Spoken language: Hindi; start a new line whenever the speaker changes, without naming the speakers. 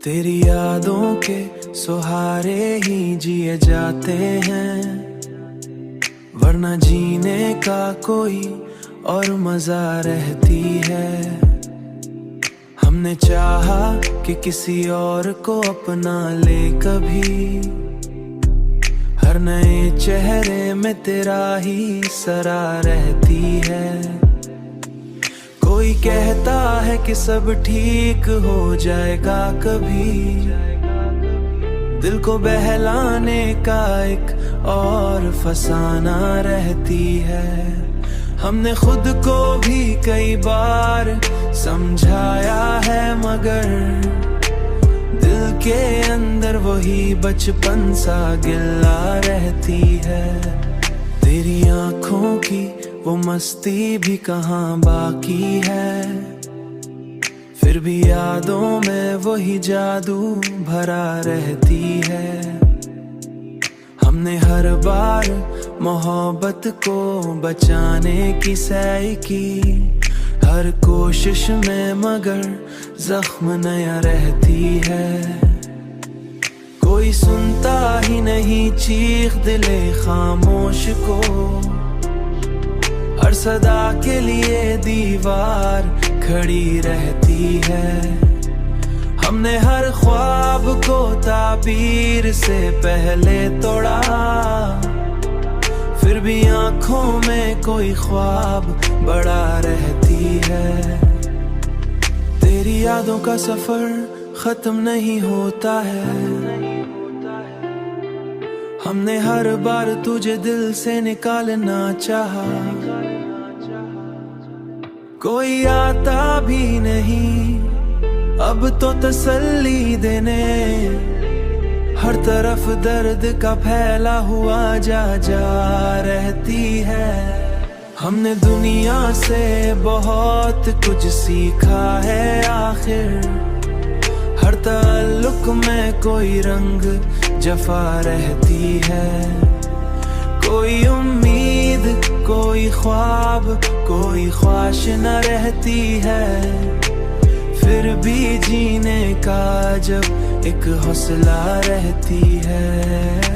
तेरी यादों के सहारे ही जिए जाते हैं, वरना जीने का कोई और मजा रहती है। हमने चाहा कि किसी और को अपना ले कभी, हर नए चेहरे में तेरा ही सरा रहती है। कोई कहता है कि सब ठीक हो जाएगा कभी, दिल को बहलाने का एक और फसाना रहती है। हमने खुद को भी कई बार समझाया है, मगर दिल के अंदर वही बचपन सा गिला रहती है। तेरी आंखों की वो मस्ती भी कहाँ बाकी है, फिर भी यादों में वही जादू भरा रहती है। हमने हर बार मोहब्बत को बचाने की सही की, हर कोशिश में मगर जख्म नया रहती है। कोई सुनता ही नहीं चीख दिले खामोश को, हर सदा के लिए दीवार खड़ी रहती है। हमने हर ख्वाब को ताबीर से पहले तोड़ा, फिर भी आंखों में कोई ख्वाब बड़ा रहती है। तेरी यादों का सफर खत्म नहीं होता है, हमने हर बार तुझे दिल से निकालना चाहा। कोई आता भी नहीं अब तो तसल्ली देने, हर तरफ दर्द का फैला हुआ जा रहती है। हमने दुनिया से बहुत कुछ सीखा है, आखिर हर ताल्लुक में कोई रंग जफा रहती है। कोई उम्मीद, कोई ख्वाब, कोई ख्वाहिश न रहती है, फिर भी जीने का जब एक हौसला रहती है।